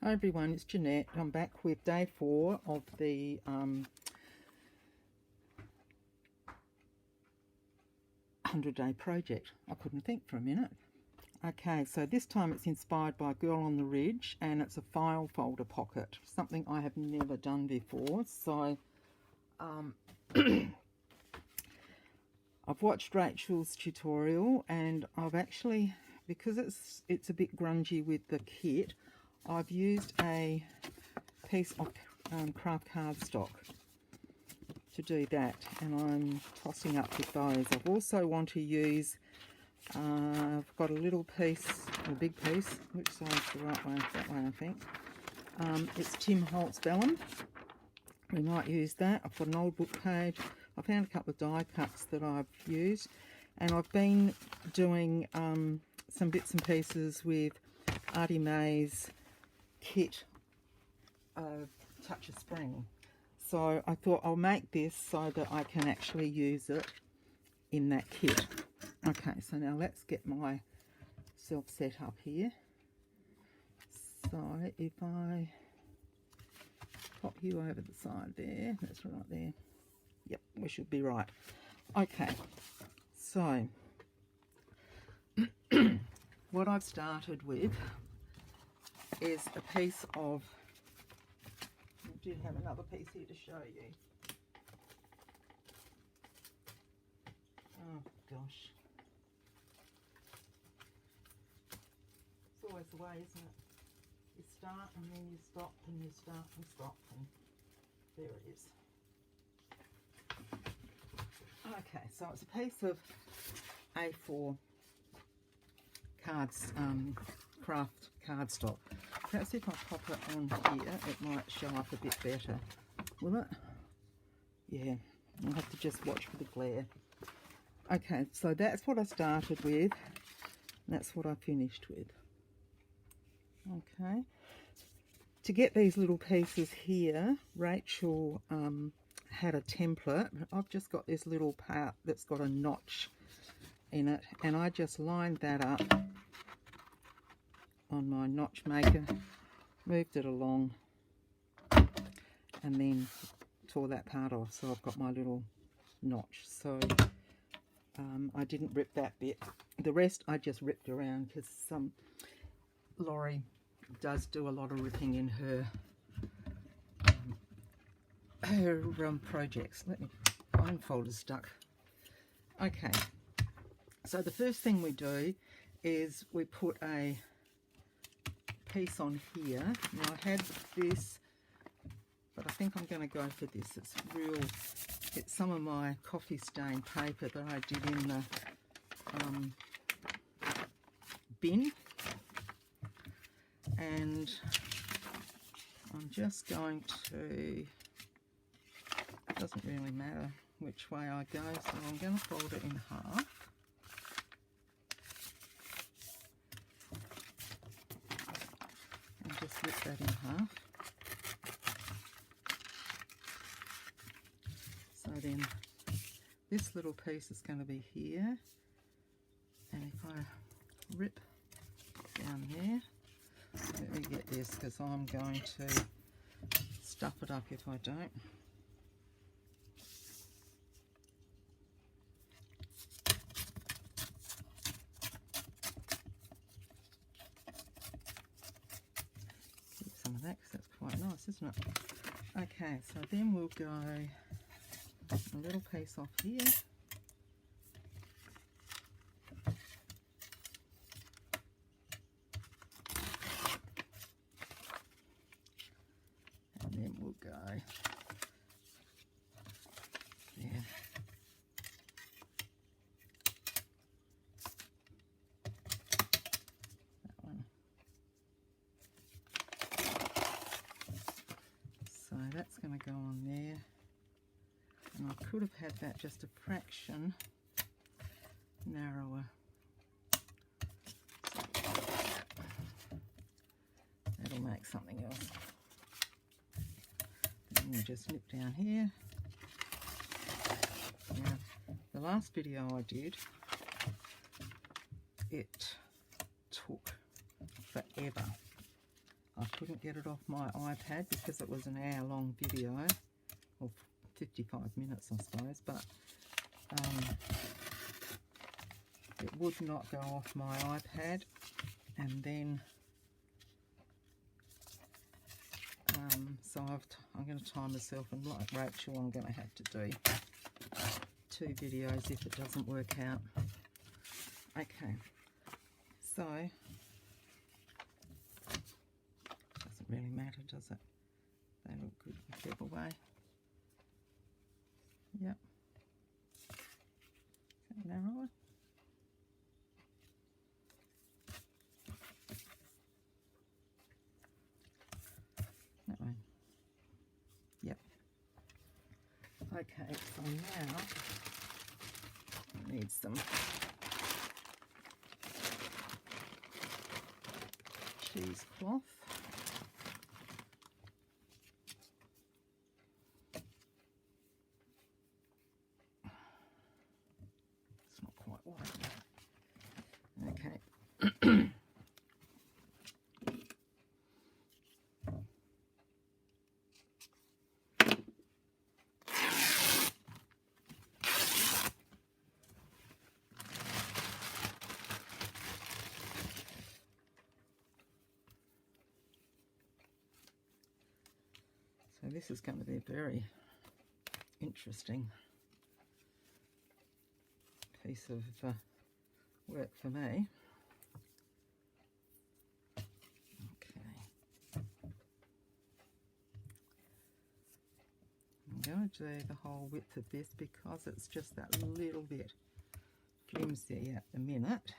Hi everyone, it's Janette. I'm back with day 4 of the 100-day project. I couldn't think for a minute. Okay, so this time it's inspired by Girl on the Ridge, and it's a file folder pocket, something I have never done before. So I've watched Rachel's tutorial, and I've actually, because it's a bit grungy with the kit, I've used a piece of craft cardstock to do that, and I'm tossing up with those. I've also want to use, I've got a little piece, a big piece, which side's the right way? That way, I think. It's Tim Holtz vellum. We might use that. I've got an old book page. I found a couple of die cuts that I've used, and I've been doing some bits and pieces with Artie May's kit of Touch of Spring. So I thought I'll make this so that I can actually use it in that kit. Okay, so now let's get myself set up here. So if I pop you over the side there, that's right there. Yep, we should be right. Okay, so what I've started with is a piece of, I do have another piece here to show you. Oh gosh. It's always the way, isn't it? You start and then you stop and you start and stop, and there it is. Okay, so it's a piece of A4 cards, craft cardstock. Perhaps if I pop it on here, it might show up a bit better. Will it? Yeah, I'll have to just watch for the glare. Okay, so that's what I started with. That's what I finished with. Okay. To get these little pieces here, Rachel had a template. I've just got this little part that's got a notch in it, and I just lined that up on my notch maker, moved it along, and then tore that part off, so I've got my little notch. So I didn't rip that bit. The rest I just ripped around, because Laurie does do a lot of ripping in her projects. Let me, mine folder's stuck. Okay, so the first thing we do is we put a piece on here. Now I had this, but I think I'm going to go for this. It's some of my coffee stain paper that I did in the bin, and I'm just going to, it doesn't really matter which way I go, so I'm going to fold it in half. And just rip that in half. So then this little piece is going to be here, and if I rip down there, let me get this, because I'm going to stuff it up if I don't. Keep some of that, because that's quite nice, isn't it? Okay, so then we'll go a little piece off here. And then we'll go there. That one. So that's going to go on there. And I could have had that just a fraction narrower. That'll make something else. And we'll just nip down here. Now, the last video I did, it took forever I couldn't get it off my iPad because it was an hour-long video, or 55 minutes I suppose, but it would not go off my iPad, and then so I'm going to time myself, and like Rachel, I'm going to have to do 2 videos if it doesn't work out. Okay, so doesn't really matter, does it? They look good whichever way. Yep. Is that narrower? That way. Yep. Okay, so now I need some cheesecloth. It's not quite white. Okay. So this is going to be a very interesting piece of work for me. Okay. I'm going to do the whole width of this because it's just that little bit flimsy at the minute.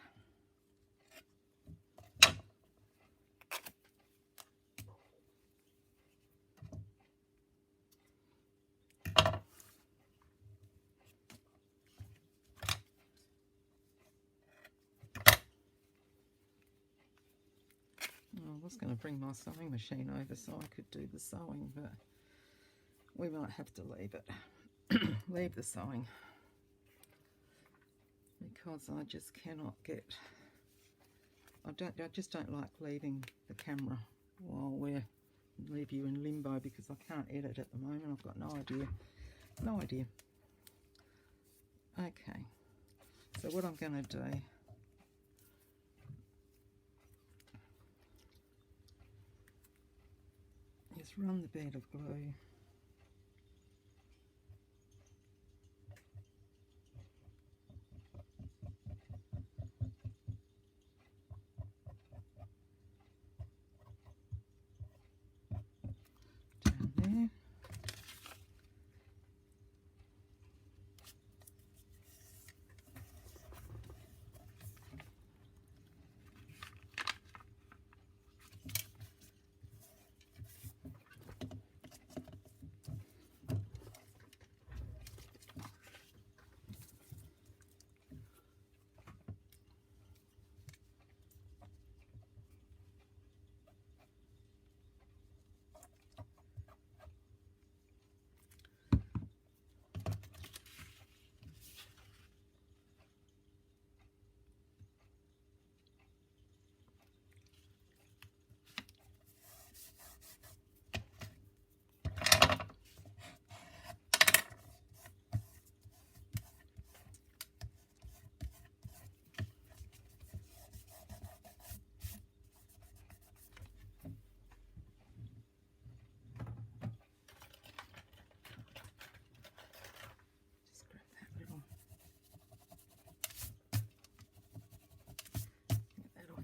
I was going to bring my sewing machine over so I could do the sewing, but we might have to leave it. Leave the sewing, because I just cannot get, I just don't like leaving the camera while leave you in limbo, because I can't edit at the moment. I've got no idea. Okay, so what I'm going to do is run the bed of glue down there.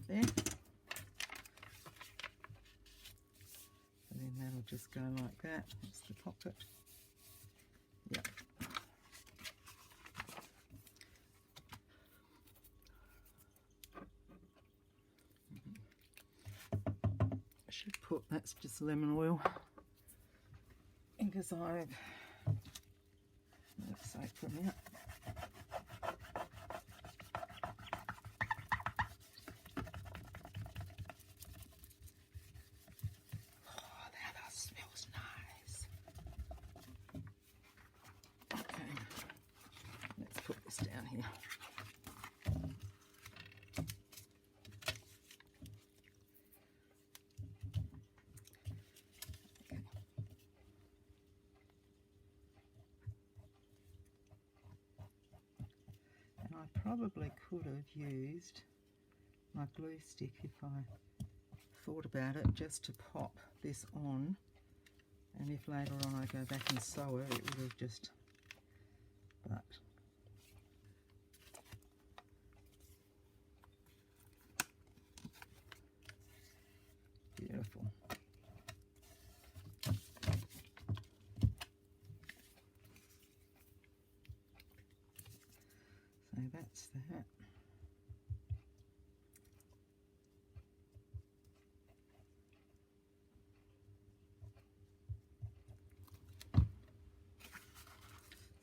There. And then that'll just go like that. That's the pocket. Yep. I should put, that's just lemon oil, because I've, let's say for a minute. Down here. I probably could have used my glue stick if I thought about it, just to pop this on, and if later on I go back and sew it, it would have just, but beautiful. So that's that.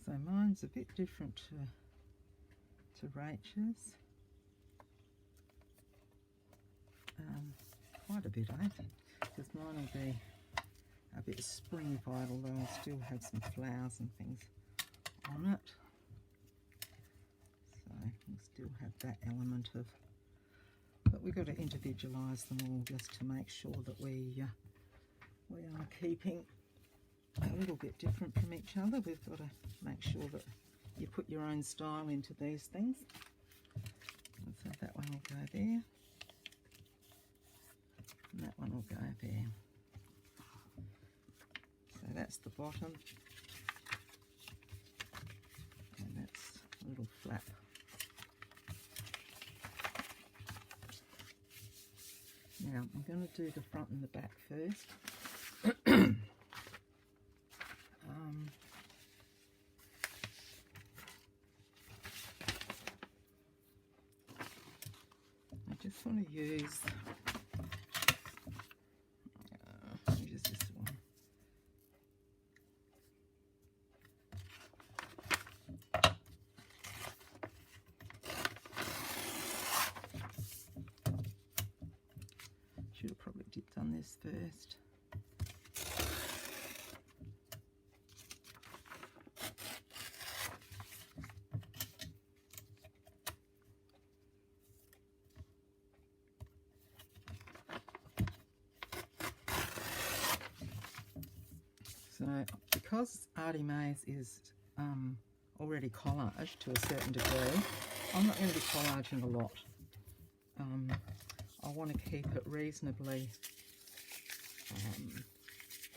So mine's a bit different to Rachel's. Quite a bit, I think, because mine will be a bit springified, although I'll still have some flowers and things on it. So we'll still have that element of, but we've got to individualise them all just to make sure that we are keeping a little bit different from each other. We've got to make sure that you put your own style into these things. And so that one will go there, and that one will go there. So that's the bottom, and that's a little flap. Now I'm going to do the front and the back first. I just want to use this one. Should have probably done this first. So because Artie Maze is already collaged to a certain degree, I'm not going to be collaging a lot. I want to keep it reasonably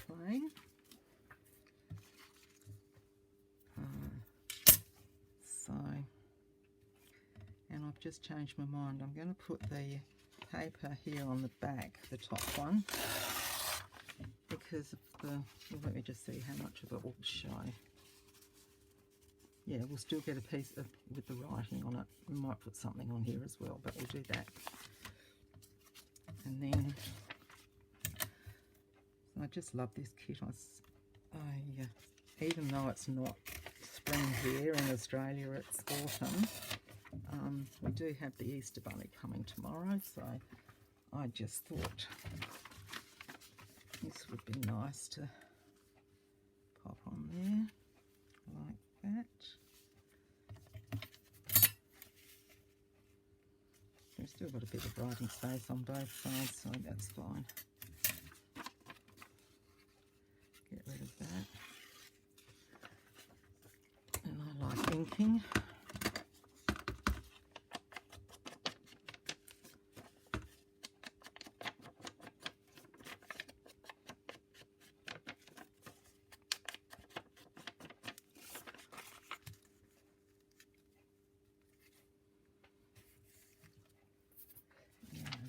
plain. And I've just changed my mind. I'm going to put the paper here on the back, the top one, because of the, well, let me just see how much of it will show. Yeah, we'll still get a piece of, with the writing on it. We might put something on here as well, but we'll do that. And then, I just love this kit. Even though it's not spring here in Australia, it's autumn. We do have the Easter Bunny coming tomorrow, so I just thought this would be nice to pop on there like that. We've still got a bit of writing space on both sides, so that's fine. Get rid of that. And I like inking.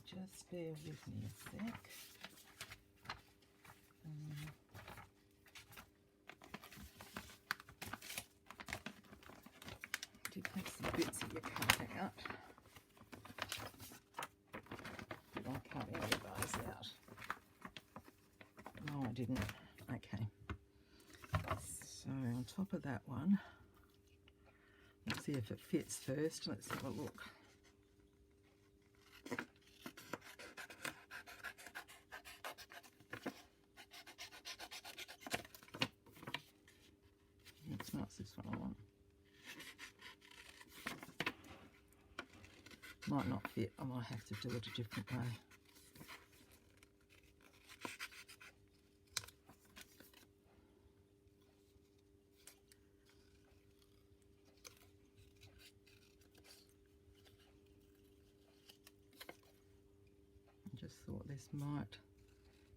Just bear with me a sec. Did take some bits of your cut out. Did I cut any of those out? No, I didn't. Okay. So on top of that one, let's see if it fits first. Let's have a look. That's this one I want. Might not fit. I might have to do it a different way. just thought this might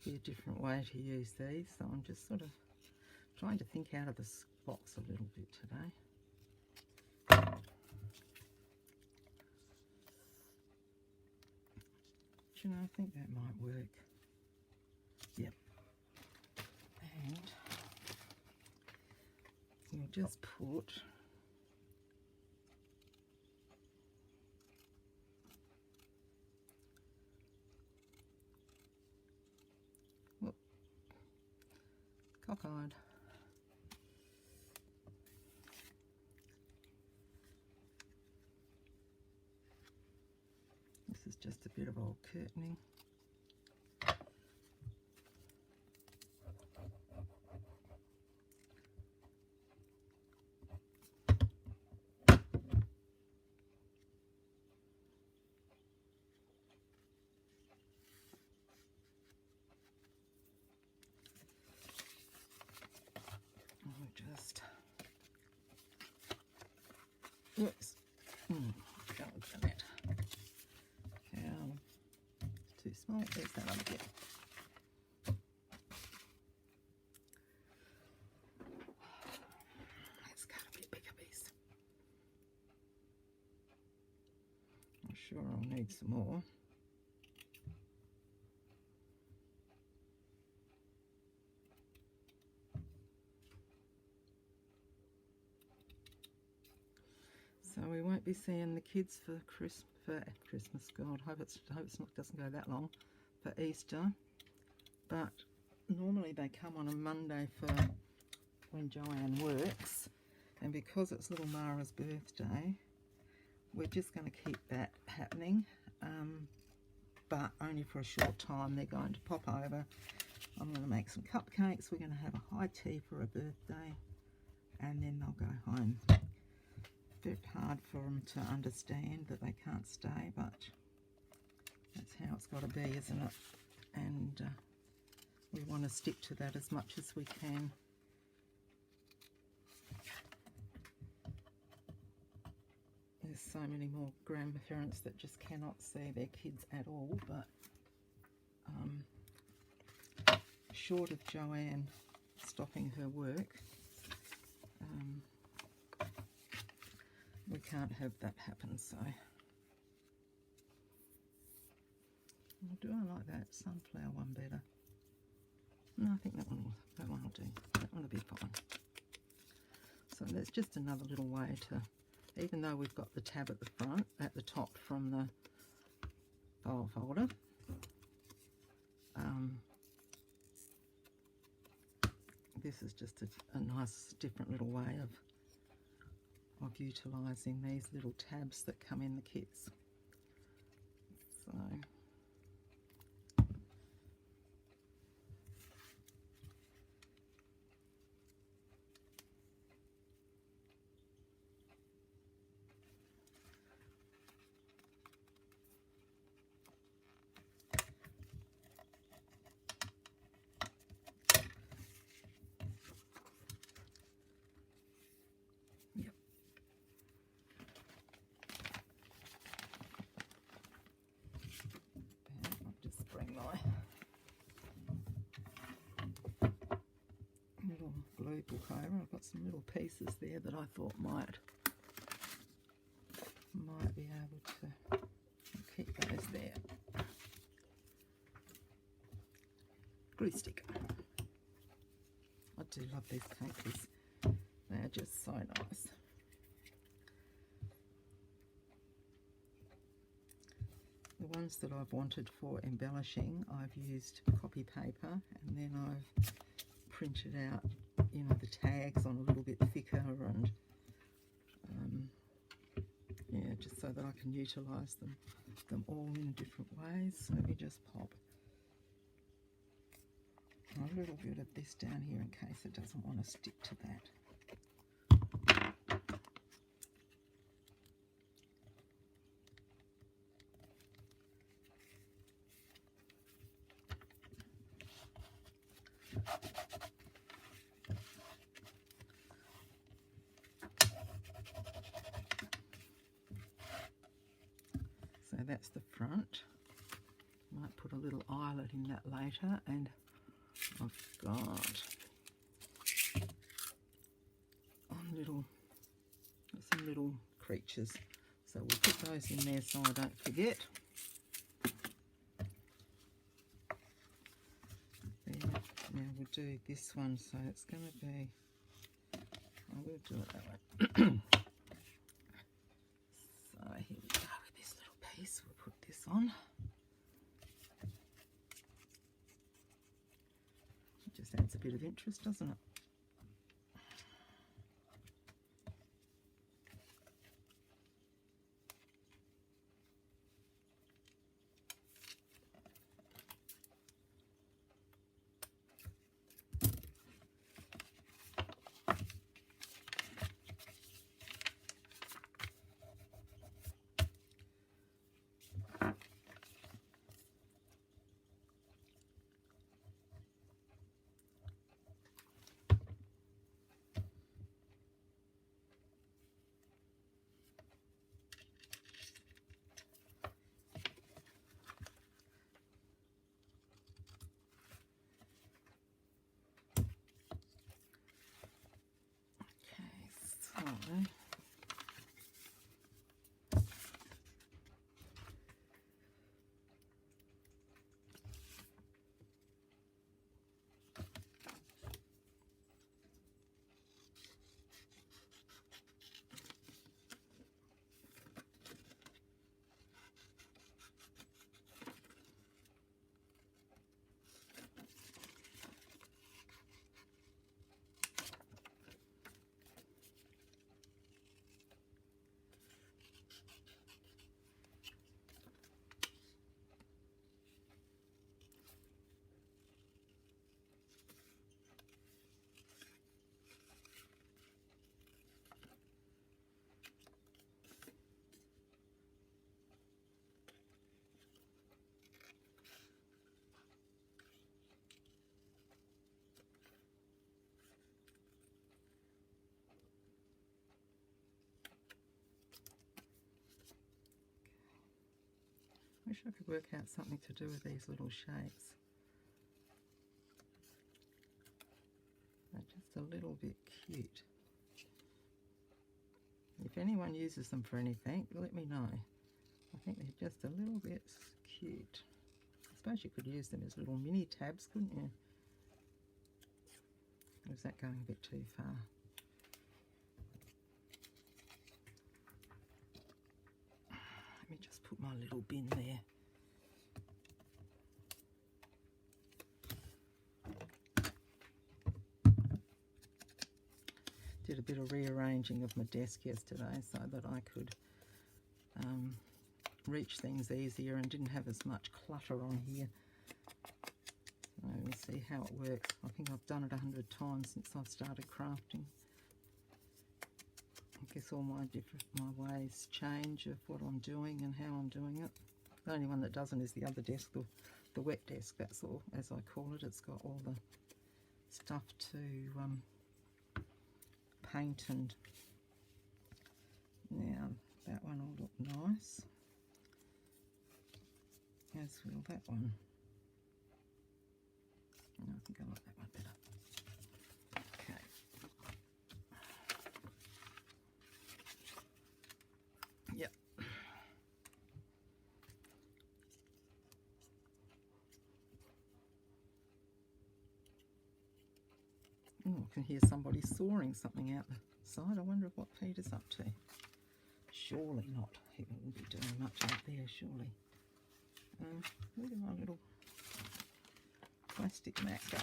be a different way to use these, so I'm just sort of trying to think out of the box a little bit today. You know, I think that might work. Yep. And you'll just put cockeyed. This is just a bit of old curtaining. Just oops, Janette. It's too small. There's that other bit. Let's cut a bit bigger piece. I'm sure I'll need some more. So we won't be seeing the kids for Christmas. God, hope it doesn't go that long for Easter. But normally they come on a Monday for when Joanne works, and because it's little Mara's birthday, we're just going to keep that happening. But only for a short time. They're going to pop over. I'm going to make some cupcakes. We're going to have a high tea for a birthday, and then they'll go home. Bit hard for them to understand that they can't stay, but that's how it's got to be, isn't it? And we want to stick to that as much as we can. There's so many more grandparents that just cannot see their kids at all, but short of Joanne stopping her work, we can't have that happen. So do I like that sunflower one better? No, I think that one will do. That one will be fine. So that's just another little way to, even though we've got the tab at the front, at the top from the file folder, this is just a nice different little way of utilising these little tabs that come in the kits. So little glue book over. I've got some little pieces there that I thought might be able to keep those there. Glue stick. I do love these papers. They're just so nice. The ones that I've wanted for embellishing, I've used copy paper, and then I've printed out, you know, the tags on a little bit thicker, and yeah, just so that I can utilise them all in different ways. So let me just pop a little bit of this down here in case it doesn't want to stick to that. So that's the front. Might put a little eyelet in that later, and I've got some little creatures, so we'll put those in there so I don't forget. There. Now we'll do this one, so it's going to be, I will do it that way. So here we go with this little piece, we'll put this on. It just adds a bit of interest, doesn't it? Wish I could work out something to do with these little shapes. They're just a little bit cute. If anyone uses them for anything, let me know. I think they're just a little bit cute. I suppose you could use them as little mini tabs, couldn't you? Or is that going a bit too far? Let me just put my little bin there. Did a bit of rearranging of my desk yesterday so that I could reach things easier and didn't have as much clutter on here. So we'll see how it works. I think I've done it 100 times since I've started crafting. I guess all my ways change of what I'm doing and how I'm doing it. The only one that doesn't is the other desk, the wet desk, that's all, as I call it. It's got all the stuff to paint, and now that one will look nice, as will that one. No, I think I like that one better. Okay. Yep. Oh, I can hear somebody sawing something out the side. I wonder what Peter's up to. Surely not. He wouldn't be doing much out there, surely. Where did my little plastic mat go?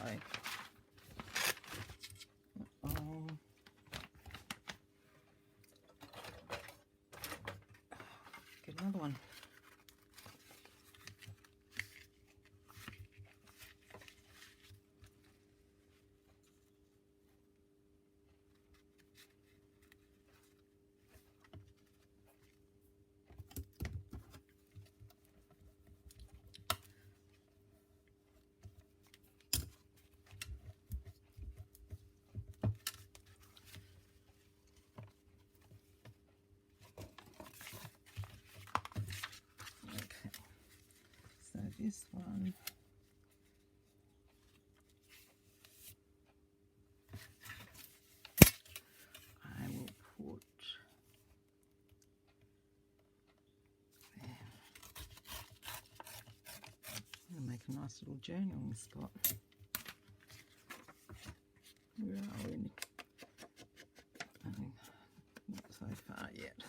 Uh-oh. Get another one. this one. I will put there. I'll make a nice little journaling spot. Where are we? Not so far yet.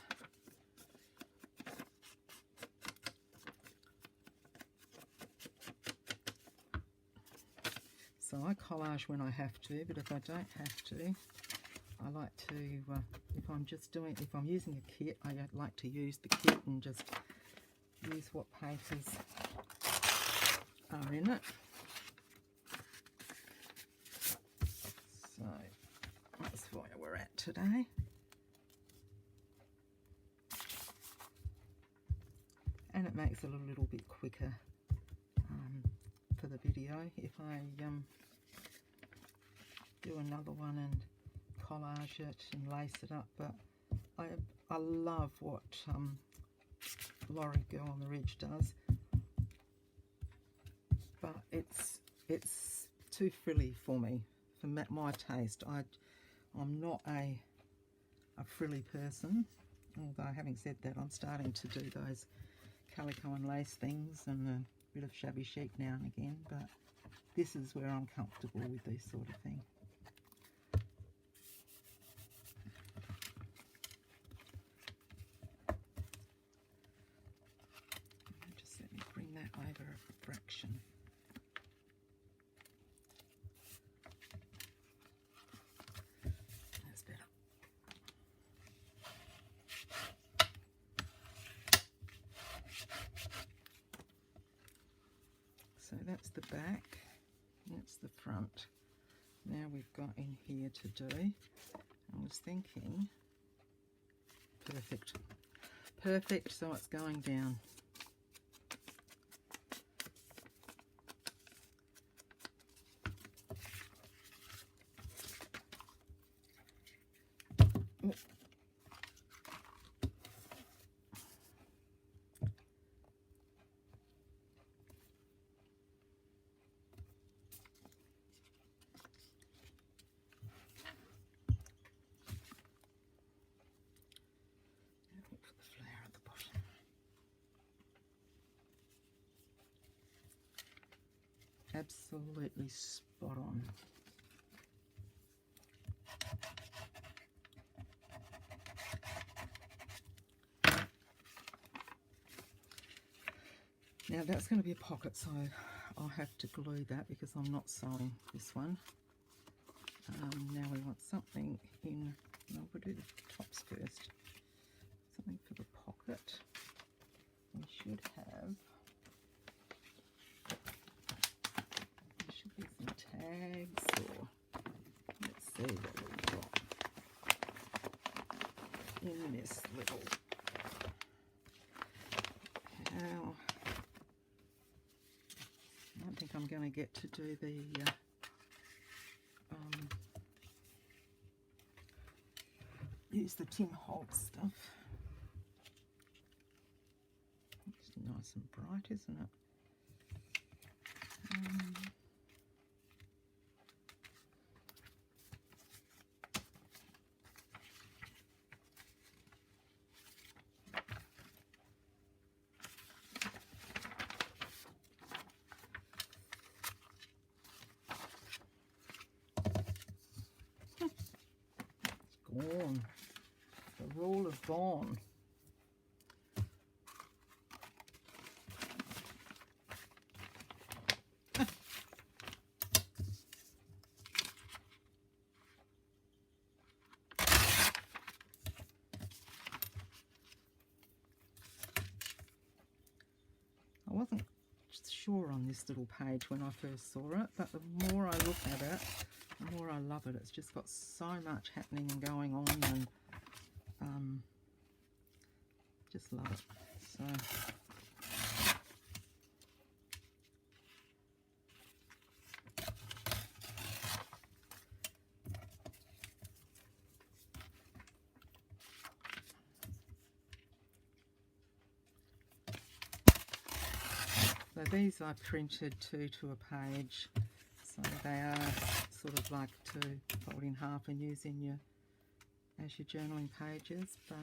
So I collage when I have to, but if I don't have to, I like to, if I'm using a kit, I like to use the kit and just use what papers are in it. So that's where we're at today. And it makes it a little bit quicker for the video if I do another one and collage it and lace it up. But I love what Lorry Girl on the Ridge does, but it's too frilly for me, for my taste. I'm not a frilly person, although having said that, I'm starting to do those calico and lace things and a bit of shabby chic now and again, but this is where I'm comfortable with this sort of thing. Just let me bring that over a fraction. That's better. So that's the back, that's the front. Now we've got in here to do, I was thinking, perfect, so it's going down. Oh. Absolutely spot on. Now that's going to be a pocket, so I'll have to glue that because I'm not sewing this one. Now we want something in, no, we'll do the tops first. Something for the pocket. We should have, there should be some tags, or let's see what we've got in this little, how, I don't think I'm going to get to do the use the Tim Holtz stuff. It's nice and bright, isn't it? Gone. The rule of gone. I wasn't sure on this little page when I first saw it, but the more I look at it, the more I love it. It's just got so much happening and going on, and just love it. So these I printed 2 to a page, so they are sort of like to fold in half and use in your as your journaling pages, but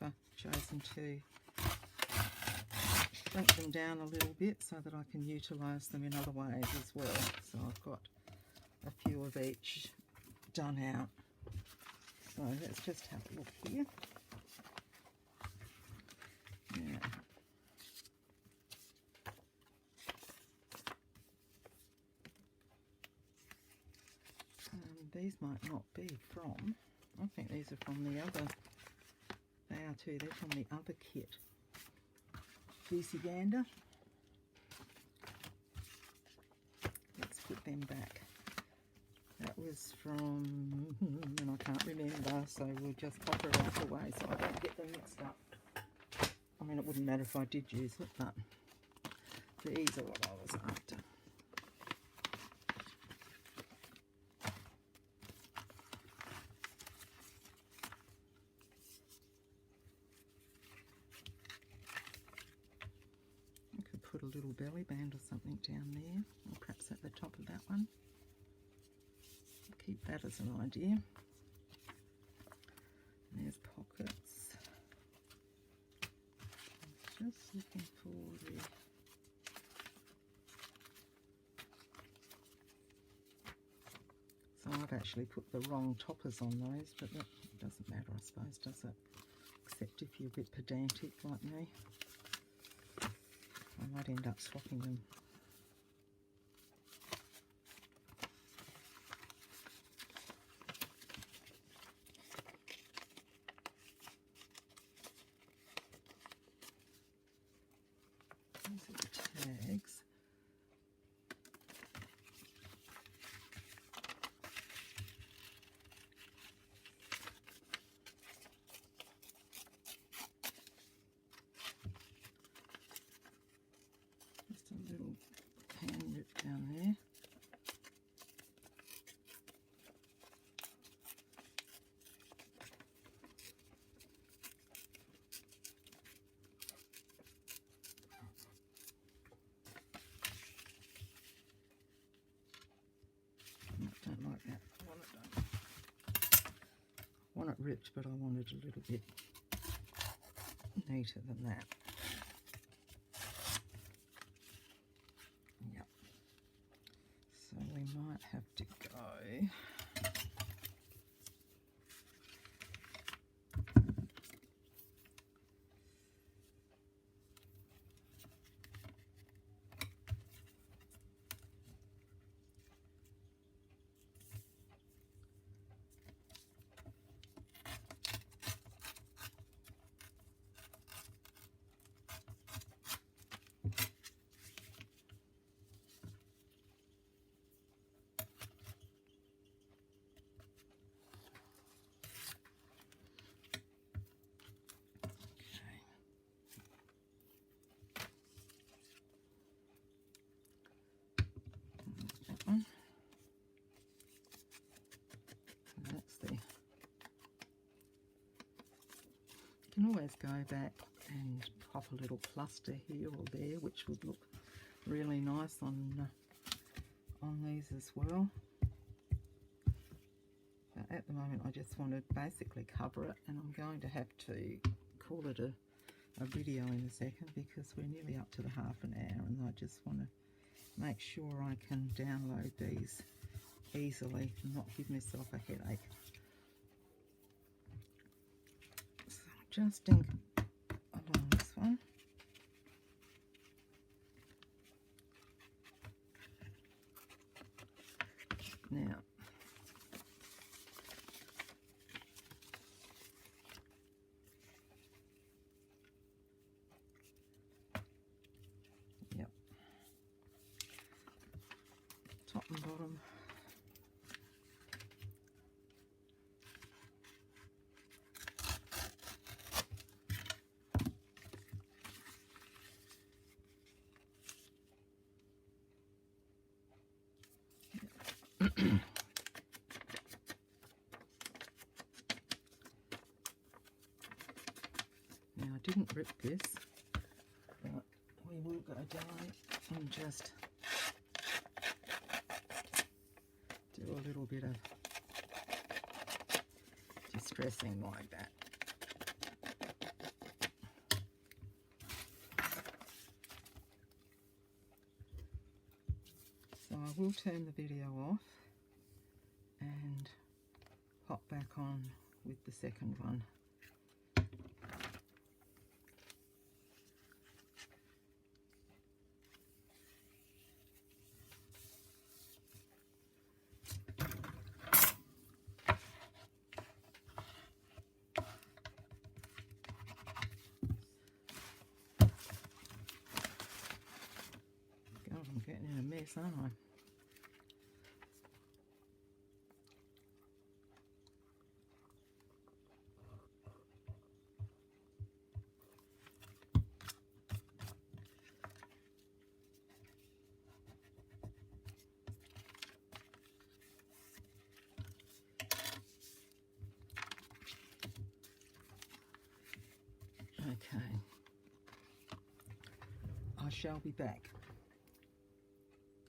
I've chosen to shrink them down a little bit so that I can utilise them in other ways as well. So I've got a few of each done out. So let's just have a look here. Yeah. These might not be from, I think these are from the other, they are too, they're from the other kit. Juicy Gander. Let's put them back. That was from, and I can't remember, so we'll just pop it out the way so I don't get them mixed up. I mean, it wouldn't matter if I did use it, but these are what I was after. Put a little belly band or something down there, or perhaps at the top of that one. Keep that as an idea. And there's pockets. I was just looking for the so I've actually put the wrong toppers on those, but that doesn't matter, I suppose, does it? Except if you're a bit pedantic like me. I might end up swapping them. These are the tags. Down there. Don't like that. I want it ripped, but I want it a little bit neater than that. So we might have to go one. That's the, you can always go back and pop a little cluster here or there, which would look really nice on these as well. But at the moment I just want to basically cover it, and I'm going to have to call it a video in a second because we're nearly up to the half an hour, and I just want to make sure I can download these easily and not give myself a headache. So just ink along this one. Now, yep, top and bottom. Now I didn't rip this, but we will go down and just do a little bit of distressing like that. So I will turn the video off and pop back on with the second one. God, I'm getting in a mess, aren't I? Okay, I shall be back.